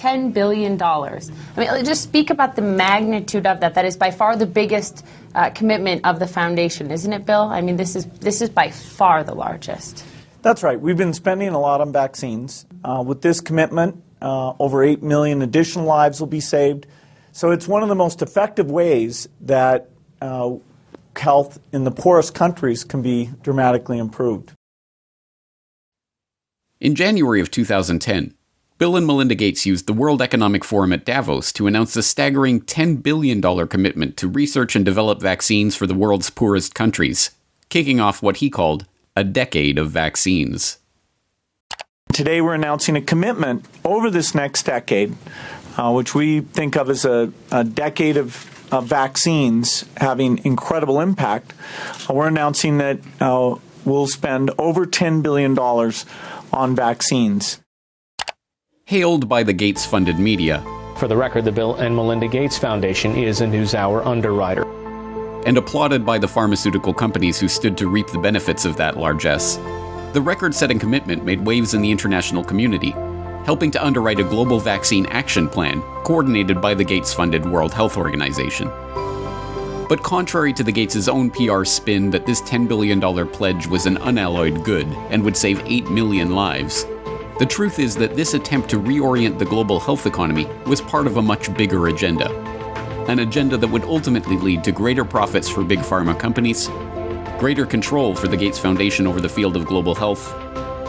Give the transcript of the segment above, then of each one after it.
$10 billion. I mean, just speak about the magnitude of that. That is by far the biggest commitment of the foundation, isn't it, Bill? I mean, this is by far the largest. That's right. We've been spending a lot on vaccines. With this commitment, over 8 million additional lives will be saved. So it's one of the most effective ways that health in the poorest countries can be dramatically improved. In January of 2010, Bill and Melinda Gates used the World Economic Forum at Davos to announce a staggering $10 billion commitment to research and develop vaccines for the world's poorest countries, kicking off what he called a decade of vaccines. Today we're announcing a commitment over this next decade, which we think of as a decade of vaccines having incredible impact. We're announcing that we'll spend over $10 billion on vaccines. Hailed by the Gates-funded media. For the record, the Bill and Melinda Gates Foundation is a NewsHour underwriter. And applauded by the pharmaceutical companies who stood to reap the benefits of that largesse. The record-setting commitment made waves in the international community, helping to underwrite a global vaccine action plan coordinated by the Gates-funded World Health Organization. But contrary to the Gates' own PR spin that this $10 billion pledge was an unalloyed good and would save 8 million lives, the truth is that this attempt to reorient the global health economy was part of a much bigger agenda. An agenda that would ultimately lead to greater profits for big pharma companies, greater control for the Gates Foundation over the field of global health,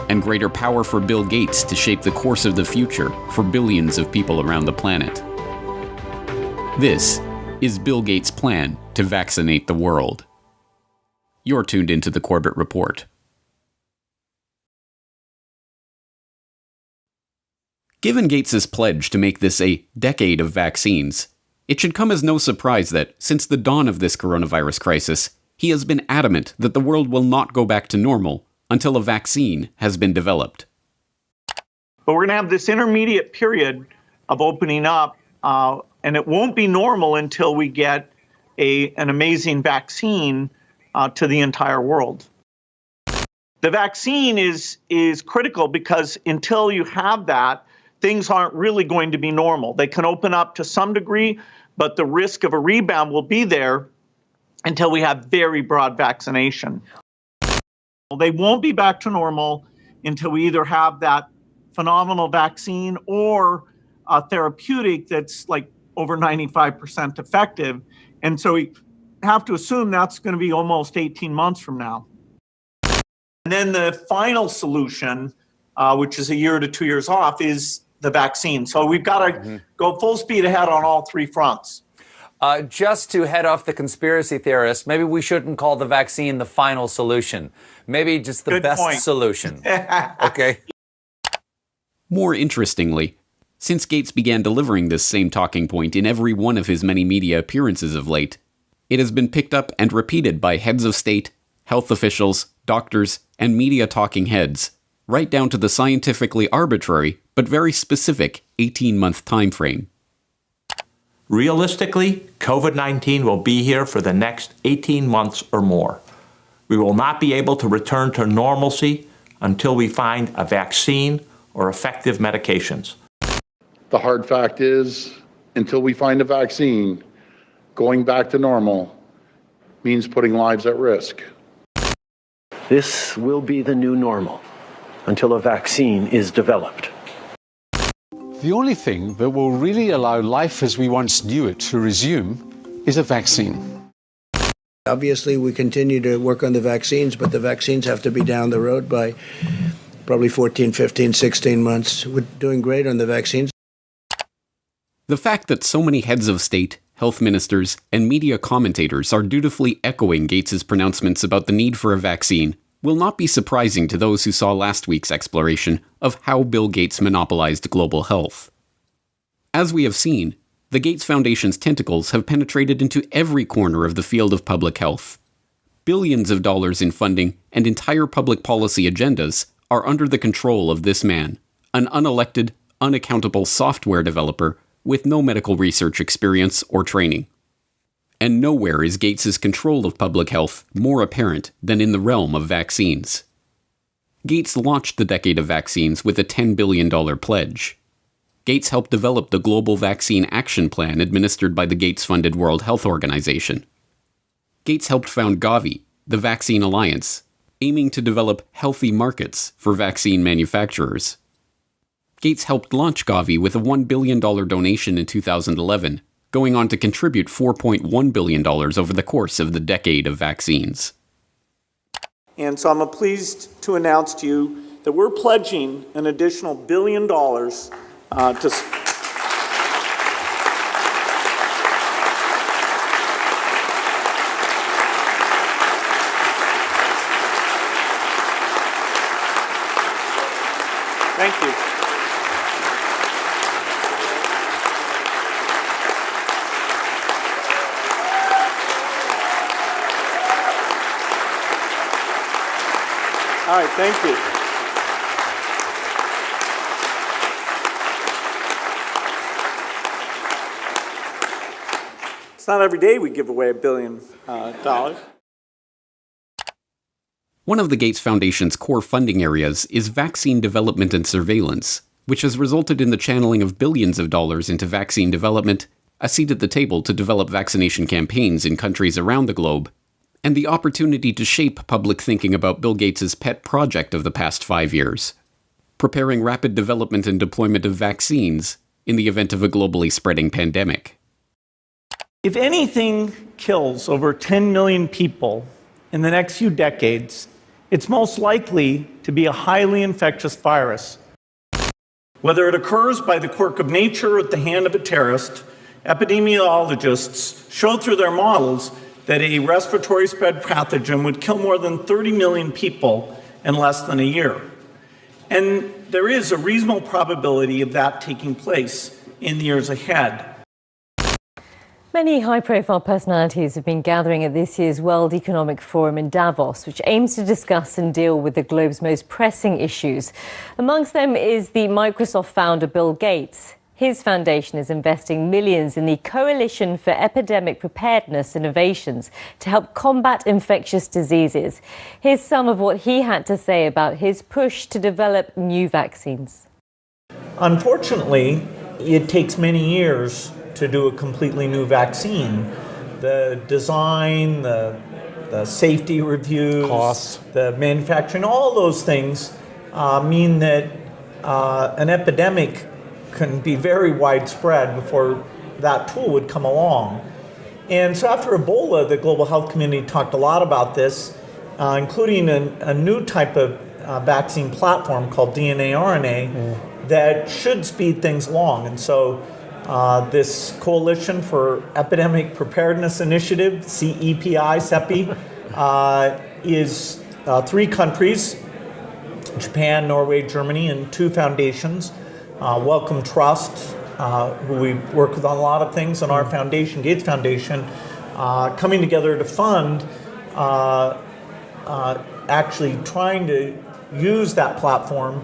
and greater power for Bill Gates to shape the course of the future for billions of people around the planet. This is Bill Gates' plan to vaccinate the world. You're tuned into the Corbett Report. Given Gates' pledge to make this a decade of vaccines, it should come as no surprise that, since the dawn of this coronavirus crisis, he has been adamant that the world will not go back to normal until a vaccine has been developed. But we're going to have this intermediate period of opening up, and it won't be normal until we get an amazing vaccine to the entire world. The vaccine is critical because until you have that, things aren't really going to be normal. They can open up to some degree, but the risk of a rebound will be there until we have very broad vaccination. They won't be back to normal until we either have that phenomenal vaccine or a therapeutic that's like over 95% effective. And so we have to assume that's going to be almost 18 months from now. And then the final solution, which is a year to 2 years off, is the vaccine. So we've got to go full speed ahead on all three fronts. Just to head off the conspiracy theorists, maybe we shouldn't call the vaccine the final solution. Maybe just the best solution. Okay. More interestingly, since Gates began delivering this same talking point in every one of his many media appearances of late, it has been picked up and repeated by heads of state, health officials, doctors, and media talking heads, right down to the scientifically arbitrary but very specific 18-month time frame. Realistically, COVID-19 will be here for the next 18 months or more. We will not be able to return to normalcy until we find a vaccine or effective medications. The hard fact is, until we find a vaccine, going back to normal means putting lives at risk. This will be the new normal until a vaccine is developed. The only thing that will really allow life as we once knew it to resume is a vaccine. Obviously, we continue to work on the vaccines, but the vaccines have to be down the road by probably 14, 15, 16 months. We're doing great on the vaccines. The fact that so many heads of state, health ministers, and media commentators are dutifully echoing Gates' pronouncements about the need for a vaccine will not be surprising to those who saw last week's exploration of how Bill Gates monopolized global health. As we have seen, the Gates Foundation's tentacles have penetrated into every corner of the field of public health. Billions of dollars in funding and entire public policy agendas are under the control of this man, an unelected, unaccountable software developer with no medical research experience or training. And nowhere is Gates' control of public health more apparent than in the realm of vaccines. Gates launched the decade of vaccines with a $10 billion pledge. Gates helped develop the Global Vaccine Action Plan administered by the Gates-funded World Health Organization. Gates helped found Gavi, the Vaccine Alliance, aiming to develop healthy markets for vaccine manufacturers. Gates helped launch Gavi with a $1 billion donation in 2011, going on to contribute $4.1 billion over the course of the decade of vaccines. And so I'm pleased to announce to you that we're pledging an additional $1 billion to... Thank you. All right, thank you. It's not every day we give away $1 billion. One of the Gates Foundation's core funding areas is vaccine development and surveillance, which has resulted in the channeling of billions of dollars into vaccine development, a seat at the table to develop vaccination campaigns in countries around the globe, and the opportunity to shape public thinking about Bill Gates' pet project of the past 5 years, preparing rapid development and deployment of vaccines in the event of a globally spreading pandemic. If anything kills over 10 million people in the next few decades, it's most likely to be a highly infectious virus. Whether it occurs by the quirk of nature or at the hand of a terrorist, epidemiologists show through their models that a respiratory spread pathogen would kill more than 30 million people in less than a year. And there is a reasonable probability of that taking place in the years ahead. Many high-profile personalities have been gathering at this year's World Economic Forum in Davos, which aims to discuss and deal with the globe's most pressing issues. Amongst them is the Microsoft founder Bill Gates. His foundation is investing millions in the Coalition for Epidemic Preparedness Innovations to help combat infectious diseases. Here's some of what he had to say about his push to develop new vaccines. Unfortunately, it takes many years to do a completely new vaccine. The design, the safety reviews, costs, the manufacturing, all those things mean that an epidemic can be very widespread before that tool would come along. And so after Ebola, the global health community talked a lot about this, including a new type of vaccine platform called DNA-RNA that should speed things along. And so this Coalition for Epidemic Preparedness Initiative, CEPI, is 3 countries, Japan, Norway, Germany, and 2 foundations, Wellcome Trust, who we work with on a lot of things, and our foundation, Gates Foundation, coming together to fund actually trying to use that platform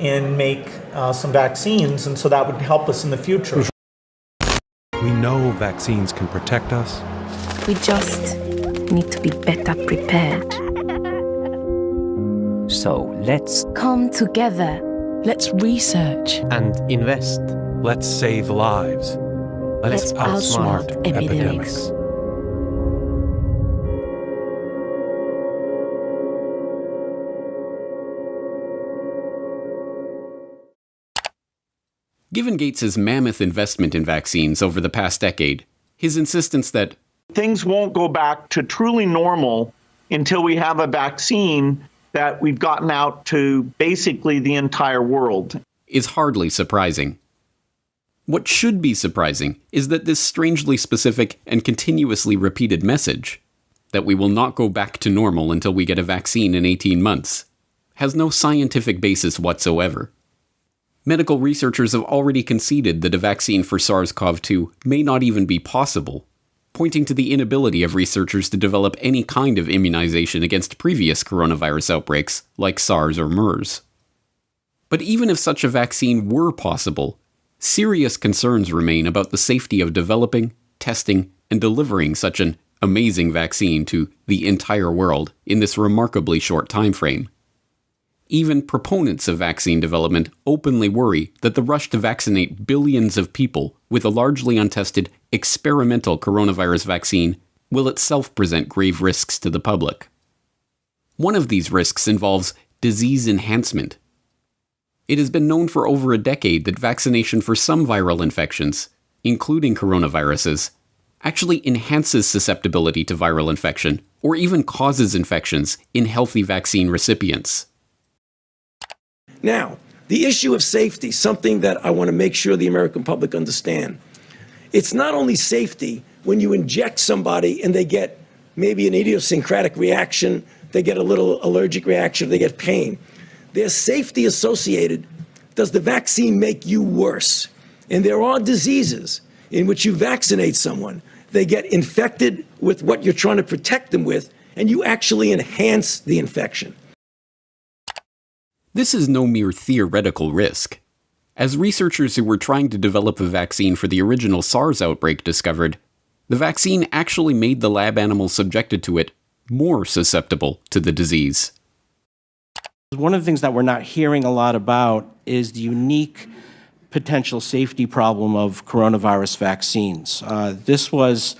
and make some vaccines, and so that would help us in the future. We know vaccines can protect us. We just need to be better prepared. So let's come together. Let's research and invest. Let's save lives. Let's outsmart epidemics. Given Gates' mammoth investment in vaccines over the past decade, his insistence that things won't go back to truly normal until we have a vaccine that we've gotten out to basically the entire world is hardly surprising. What should be surprising is that this strangely specific and continuously repeated message, that we will not go back to normal until we get a vaccine in 18 months, has no scientific basis whatsoever. Medical researchers have already conceded that a vaccine for SARS-CoV-2 may not even be possible, pointing to the inability of researchers to develop any kind of immunization against previous coronavirus outbreaks like SARS or MERS. But even if such a vaccine were possible, serious concerns remain about the safety of developing, testing, and delivering such an amazing vaccine to the entire world in this remarkably short time frame. Even proponents of vaccine development openly worry that the rush to vaccinate billions of people with a largely untested experimental coronavirus vaccine will itself present grave risks to the public. One of these risks involves disease enhancement. It has been known for over a decade that vaccination for some viral infections, including coronaviruses, actually enhances susceptibility to viral infection or even causes infections in healthy vaccine recipients. Now, the issue of safety, something that I want to make sure the American public understand. It's not only safety when you inject somebody and they get maybe an idiosyncratic reaction, they get a little allergic reaction, they get pain. There's safety associated. Does the vaccine make you worse? And there are diseases in which you vaccinate someone, they get infected with what you're trying to protect them with, and you actually enhance the infection. This is no mere theoretical risk. As researchers who were trying to develop a vaccine for the original SARS outbreak discovered, the vaccine actually made the lab animals subjected to it more susceptible to the disease. One of the things that we're not hearing a lot about is the unique potential safety problem of coronavirus vaccines. This was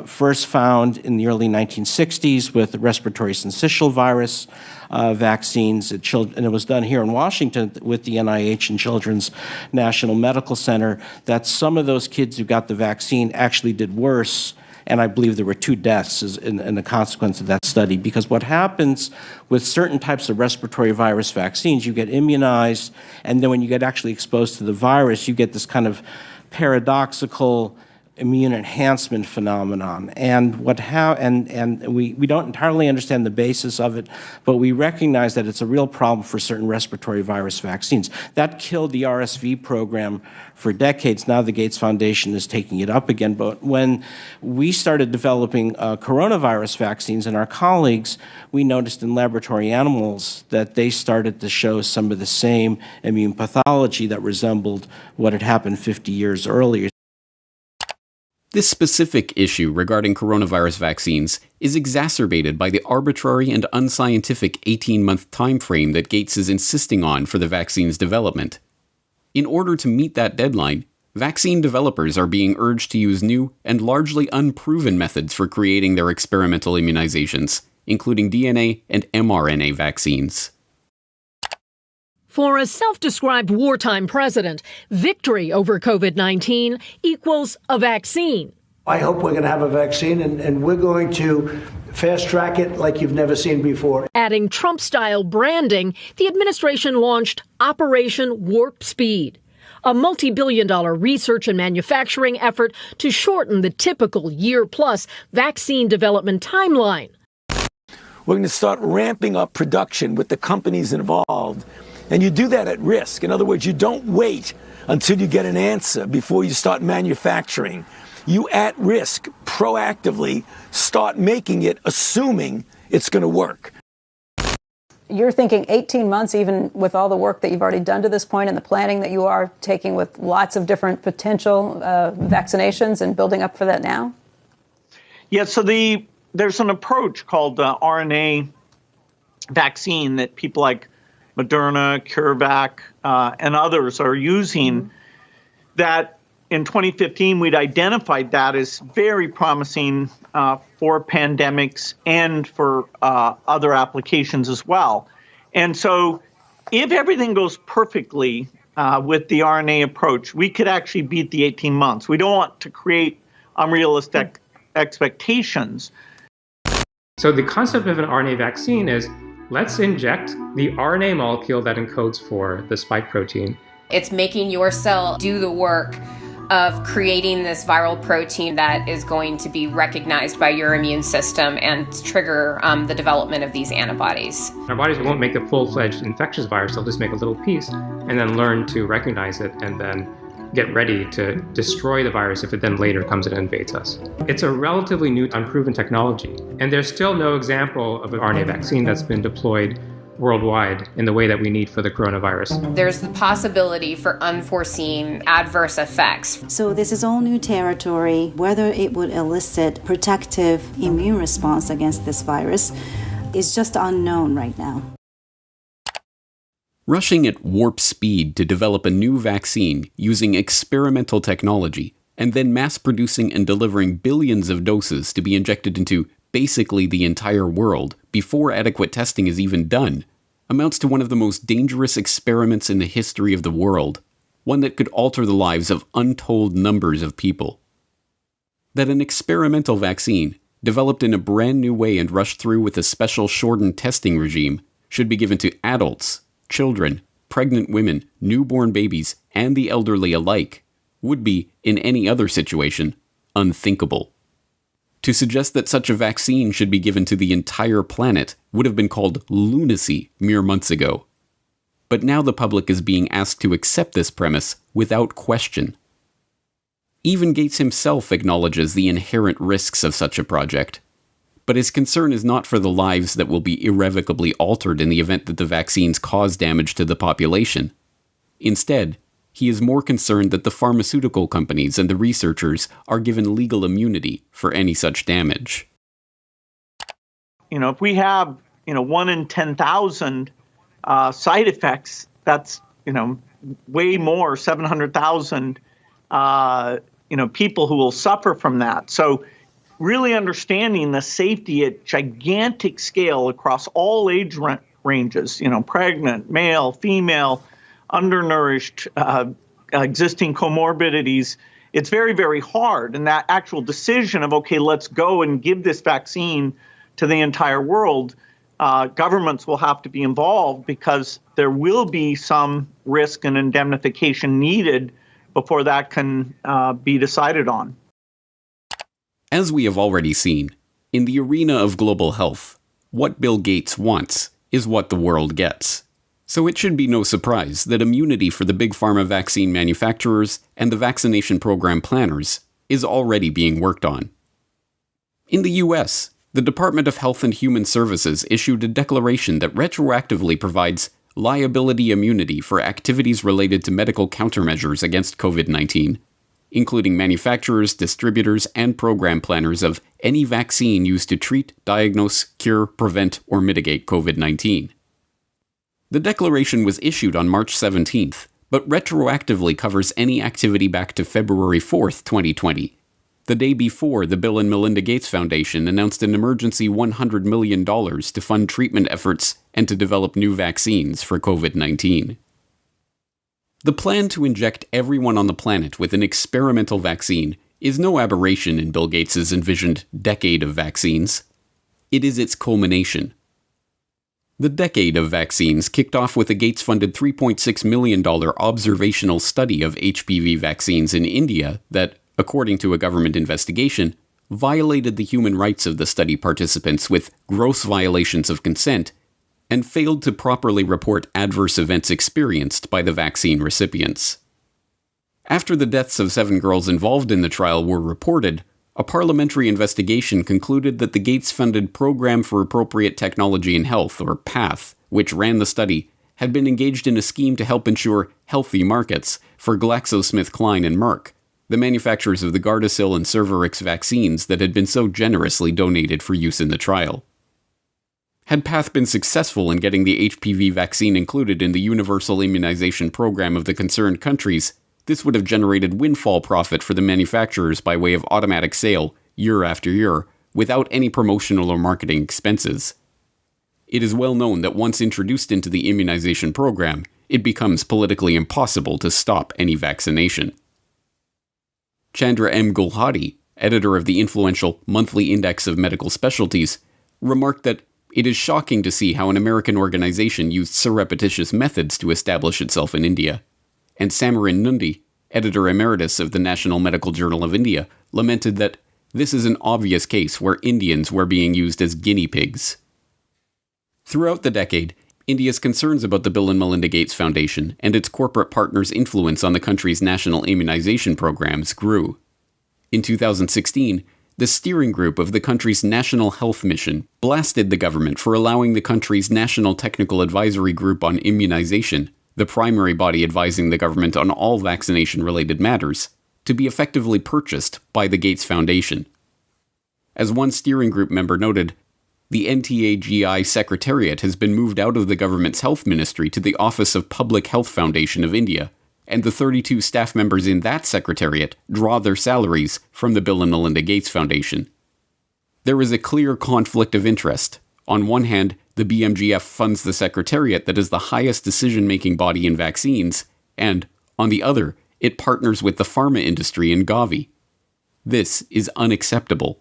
first found in the early 1960s with the respiratory syncytial virus vaccines, and it was done here in Washington with the NIH and Children's National Medical Center, that some of those kids who got the vaccine actually did worse. And I believe there were 2 deaths in the consequence of that study. Because what happens with certain types of respiratory virus vaccines, you get immunized, and then when you get actually exposed to the virus, you get this kind of paradoxical immune enhancement phenomenon. And we don't entirely understand the basis of it, but we recognize that it's a real problem for certain respiratory virus vaccines. That killed the RSV program for decades. Now the Gates Foundation is taking it up again. But when we started developing coronavirus vaccines and our colleagues, we noticed in laboratory animals that they started to show some of the same immune pathology that resembled what had happened 50 years earlier. This specific issue regarding coronavirus vaccines is exacerbated by the arbitrary and unscientific 18-month time frame that Gates is insisting on for the vaccine's development. In order to meet that deadline, vaccine developers are being urged to use new and largely unproven methods for creating their experimental immunizations, including DNA and mRNA vaccines. For a self-described wartime president, victory over COVID-19 equals a vaccine. I hope we're going to have a vaccine, and we're going to fast-track it like you've never seen before. Adding Trump-style branding, the administration launched Operation Warp Speed, a multi-billion-dollar research and manufacturing effort to shorten the typical year-plus vaccine development timeline. We're going to start ramping up production with the companies involved. And you do that at risk. In other words, you don't wait until you get an answer before you start manufacturing. You, at risk, proactively start making it, assuming it's going to work. You're thinking 18 months, even with all the work that you've already done to this point and the planning that you are taking with lots of different potential vaccinations and building up for that now? Yeah, so there's an approach called RNA vaccine that people like Moderna, CureVac, and others are using, that in 2015 we'd identified that as very promising for pandemics and for other applications as well. And so if everything goes perfectly with the RNA approach, we could actually beat the 18 months. We don't want to create unrealistic expectations. So the concept of an RNA vaccine is, let's inject the RNA molecule that encodes for the spike protein. It's making your cell do the work of creating this viral protein that is going to be recognized by your immune system and trigger the development of these antibodies. Our bodies won't make a full-fledged infectious virus, they'll just make a little piece and then learn to recognize it and then get ready to destroy the virus if it then later comes and invades us. It's a relatively new, unproven technology, and there's still no example of an RNA vaccine that's been deployed worldwide in the way that we need for the coronavirus. There's the possibility for unforeseen adverse effects. So this is all new territory. Whether it would elicit protective immune response against this virus is just unknown right now. Rushing at warp speed to develop a new vaccine using experimental technology and then mass-producing and delivering billions of doses to be injected into basically the entire world before adequate testing is even done amounts to one of the most dangerous experiments in the history of the world, one that could alter the lives of untold numbers of people. That an experimental vaccine, developed in a brand new way and rushed through with a special shortened testing regime, should be given to adults, children, pregnant women, newborn babies, and the elderly alike, would be, in any other situation, unthinkable. To suggest that such a vaccine should be given to the entire planet would have been called lunacy mere months ago. But now the public is being asked to accept this premise without question. Even Gates himself acknowledges the inherent risks of such a project. But his concern is not for the lives that will be irrevocably altered in the event that the vaccines cause damage to the population. Instead, he is more concerned that the pharmaceutical companies and the researchers are given legal immunity for any such damage. If we have, 1 in 10,000 side effects, that's, way more, 700,000, people who will suffer from that. So really understanding the safety at gigantic scale across all age ranges, pregnant, male, female, undernourished, existing comorbidities, it's very, very hard. And that actual decision of, okay, let's go and give this vaccine to the entire world, governments will have to be involved because there will be some risk and indemnification needed before that can be decided on. As we have already seen, in the arena of global health, what Bill Gates wants is what the world gets. So it should be no surprise that immunity for the big pharma vaccine manufacturers and the vaccination program planners is already being worked on. In the US, the Department of Health and Human Services issued a declaration that retroactively provides liability immunity for activities related to medical countermeasures against COVID-19, including manufacturers, distributors, and program planners of any vaccine used to treat, diagnose, cure, prevent, or mitigate COVID-19. The declaration was issued on March 17th, but retroactively covers any activity back to February 4th, 2020, the day before the Bill and Melinda Gates Foundation announced an emergency $100 million to fund treatment efforts and to develop new vaccines for COVID-19. The plan to inject everyone on the planet with an experimental vaccine is no aberration in Bill Gates' envisioned decade of vaccines. It is its culmination. The decade of vaccines kicked off with a Gates-funded $3.6 million observational study of HPV vaccines in India that, according to a government investigation, violated the human rights of the study participants with gross violations of consent and failed to properly report adverse events experienced by the vaccine recipients. After the deaths of 7 girls involved in the trial were reported, a parliamentary investigation concluded that the Gates-funded Program for Appropriate Technology in Health, or PATH, which ran the study, had been engaged in a scheme to help ensure healthy markets for GlaxoSmithKline and Merck, the manufacturers of the Gardasil and Cervarix vaccines that had been so generously donated for use in the trial. Had PATH been successful in getting the HPV vaccine included in the universal immunization program of the concerned countries, this would have generated windfall profit for the manufacturers by way of automatic sale, year after year, without any promotional or marketing expenses. It is well known that once introduced into the immunization program, it becomes politically impossible to stop any vaccination. Chandra M. Gulhati, editor of the influential Monthly Index of Medical Specialties, remarked that it is shocking to see how an American organization used surreptitious methods to establish itself in India. And Samarin Nundi, editor emeritus of the National Medical Journal of India, lamented that this is an obvious case where Indians were being used as guinea pigs. Throughout the decade, India's concerns about the Bill and Melinda Gates Foundation and its corporate partners' influence on the country's national immunization programs grew. In 2016, the steering group of the country's National Health Mission blasted the government for allowing the country's National Technical Advisory Group on Immunization, the primary body advising the government on all vaccination-related matters, to be effectively purchased by the Gates Foundation. As one steering group member noted, The NTAGI Secretariat has been moved out of the government's health ministry to the Office of Public Health Foundation of India, and the 32 staff members in that secretariat draw their salaries from the Bill and Melinda Gates Foundation. There is a clear conflict of interest. On one hand, the BMGF funds the secretariat that is the highest decision-making body in vaccines, and, on the other, it partners with the pharma industry in Gavi. This is unacceptable.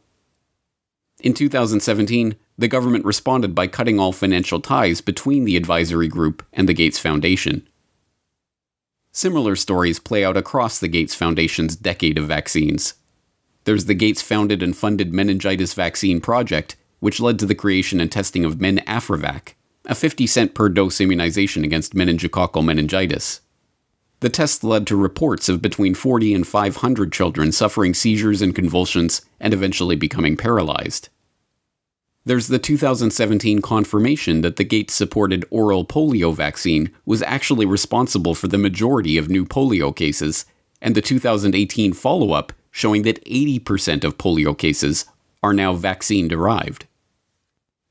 In 2017, the government responded by cutting all financial ties between the advisory group and the Gates Foundation. Similar stories play out across the Gates Foundation's decade of vaccines. There's the Gates-founded and funded meningitis vaccine project, which led to the creation and testing of MenAfriVac, a 50-cent per dose immunization against meningococcal meningitis. The test led to reports of between 40 and 500 children suffering seizures and convulsions and eventually becoming paralyzed. There's the 2017 confirmation that the Gates-supported oral polio vaccine was actually responsible for the majority of new polio cases, and the 2018 follow-up showing that 80% of polio cases are now vaccine-derived.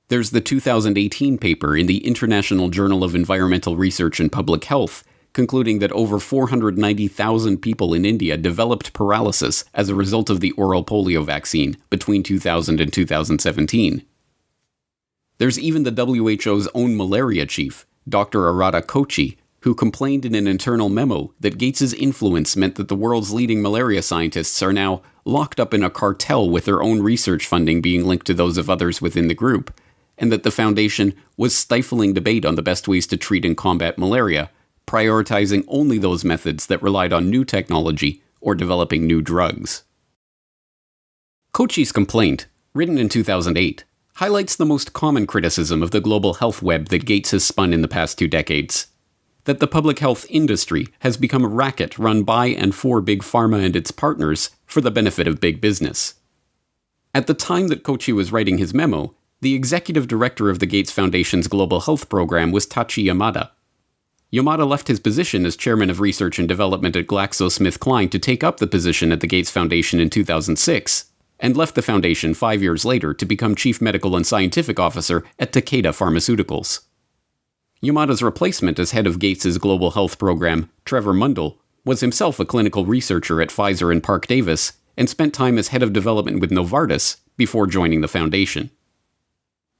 There's the 2018 paper in the International Journal of Environmental Research and Public Health concluding that over 490,000 people in India developed paralysis as a result of the oral polio vaccine between 2000 and 2017. There's even the WHO's own malaria chief, Dr. Arata Kochi, who complained in an internal memo that Gates's influence meant that the world's leading malaria scientists are now locked up in a cartel with their own research funding being linked to those of others within the group, and that the foundation was stifling debate on the best ways to treat and combat malaria, prioritizing only those methods that relied on new technology or developing new drugs. Kochi's complaint, written in 2008, highlights the most common criticism of the global health web that Gates has spun in the past 2 decades. That the public health industry has become a racket run by and for big pharma and its partners for the benefit of big business. At the time that Kochi was writing his memo, the executive director of the Gates Foundation's global health program was Tachi Yamada. Yamada left his position as chairman of research and development at GlaxoSmithKline to take up the position at the Gates Foundation in 2006, and left the foundation 5 years later to become chief medical and scientific officer at Takeda Pharmaceuticals. Yamada's replacement as head of Gates's global health program, Trevor Mundell, was himself a clinical researcher at Pfizer and Parke Davis, and spent time as head of development with Novartis before joining the foundation.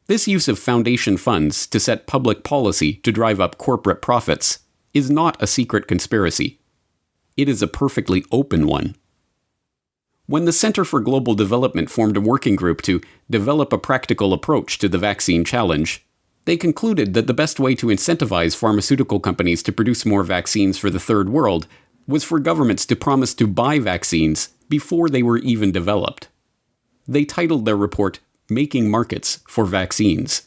This use of foundation funds to set public policy to drive up corporate profits is not a secret conspiracy. It is a perfectly open one. When the Center for Global Development formed a working group to develop a practical approach to the vaccine challenge, they concluded that the best way to incentivize pharmaceutical companies to produce more vaccines for the Third World was for governments to promise to buy vaccines before they were even developed. They titled their report, Making Markets for Vaccines.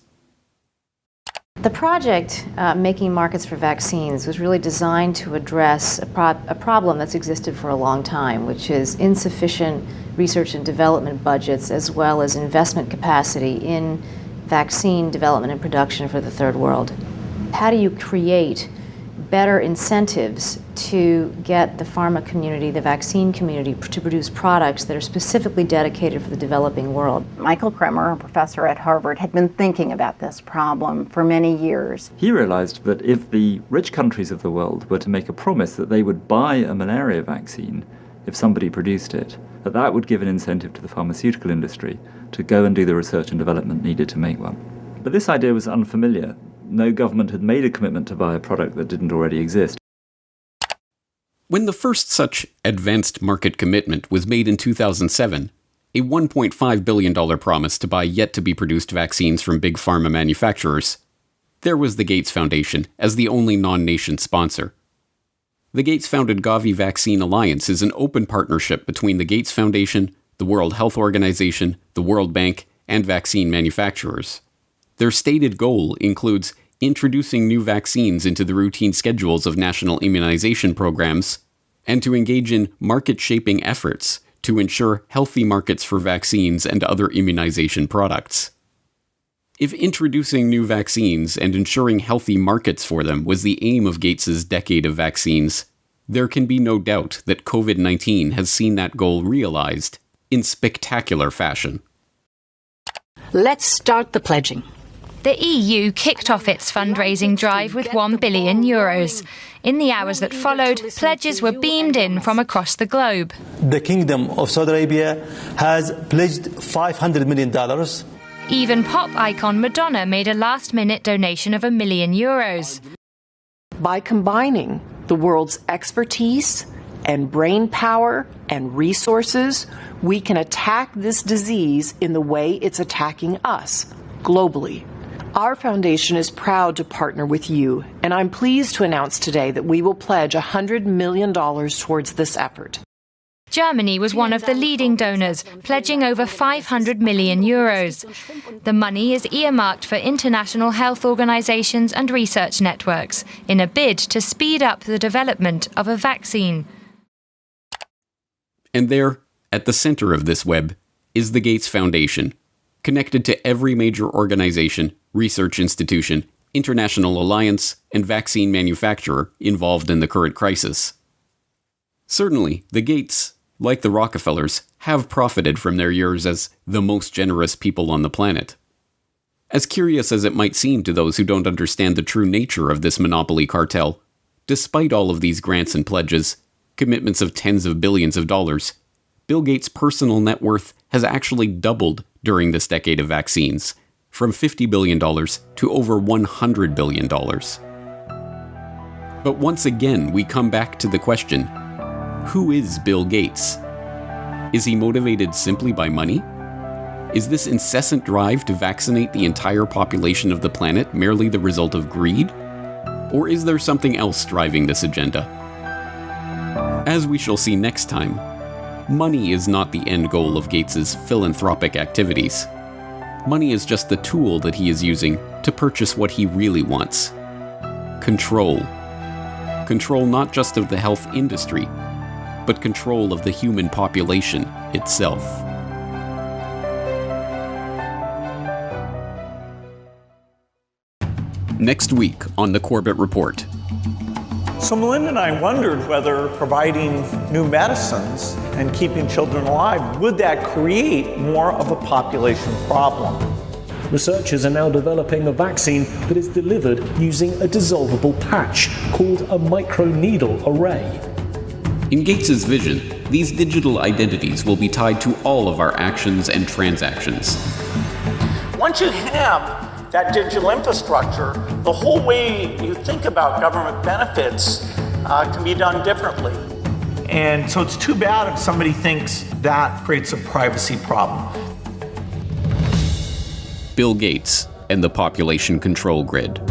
The project, Making Markets for Vaccines, was really designed to address a problem that's existed for a long time, which is insufficient research and development budgets as well as investment capacity in vaccine development and production for the Third World. How do you create better incentives to get the pharma community, the vaccine community, to produce products that are specifically dedicated for the developing world? Michael Kremer, a professor at Harvard, had been thinking about this problem for many years. He realized that if the rich countries of the world were to make a promise that they would buy a malaria vaccine if somebody produced it, that would give an incentive to the pharmaceutical industry to go and do the research and development needed to make one. But this idea was unfamiliar. No government had made a commitment to buy a product that didn't already exist. When the first such advanced market commitment was made in 2007, a $1.5 billion promise to buy yet-to-be-produced vaccines from big pharma manufacturers, there was the Gates Foundation as the only non-nation sponsor. The Gates-founded Gavi Vaccine Alliance is an open partnership between the Gates Foundation, the World Health Organization, the World Bank, and vaccine manufacturers. Their stated goal includes introducing new vaccines into the routine schedules of national immunization programs, and to engage in market-shaping efforts to ensure healthy markets for vaccines and other immunization products. If introducing new vaccines and ensuring healthy markets for them was the aim of Gates's decade of vaccines, there can be no doubt that COVID-19 has seen that goal realized in spectacular fashion. Let's start the pledging. The EU kicked off its fundraising drive with €1 billion. In the hours that followed, pledges were beamed in from across the globe. The Kingdom of Saudi Arabia has pledged $500 million. Even pop icon Madonna made a last-minute donation of €1 million. By combining the world's expertise and brain power and resources, we can attack this disease in the way it's attacking us, globally. Our foundation is proud to partner with you, and I'm pleased to announce today that we will pledge $100 million towards this effort. Germany was one of the leading donors, pledging over €500 million. The money is earmarked for international health organizations and research networks in a bid to speed up the development of a vaccine. And there, at the center of this web, is the Gates Foundation, connected to every major organization, research institution, international alliance, and vaccine manufacturer involved in the current crisis. Certainly, the Gates, like the Rockefellers, have profited from their years as the most generous people on the planet. As curious as it might seem to those who don't understand the true nature of this monopoly cartel, despite all of these grants and pledges, commitments of tens of billions of dollars, Bill Gates' personal net worth has actually doubled during this decade of vaccines, from $50 billion to over $100 billion. But once again, we come back to the question, who is Bill Gates? Is he motivated simply by money? Is this incessant drive to vaccinate the entire population of the planet merely the result of greed? Or is there something else driving this agenda? As we shall see next time, money is not the end goal of Gates's philanthropic activities. Money is just the tool that he is using to purchase what he really wants. Control. Control not just of the health industry, but control of the human population itself. Next week on The Corbett Report. So Melinda and I wondered whether providing new medicines and keeping children alive, would that create more of a population problem? Researchers are now developing a vaccine that is delivered using a dissolvable patch called a microneedle array. In Gates's vision, these digital identities will be tied to all of our actions and transactions. Once you have that digital infrastructure, the whole way you think about government benefits can be done differently. And so it's too bad if somebody thinks that creates a privacy problem. Bill Gates and the population control grid.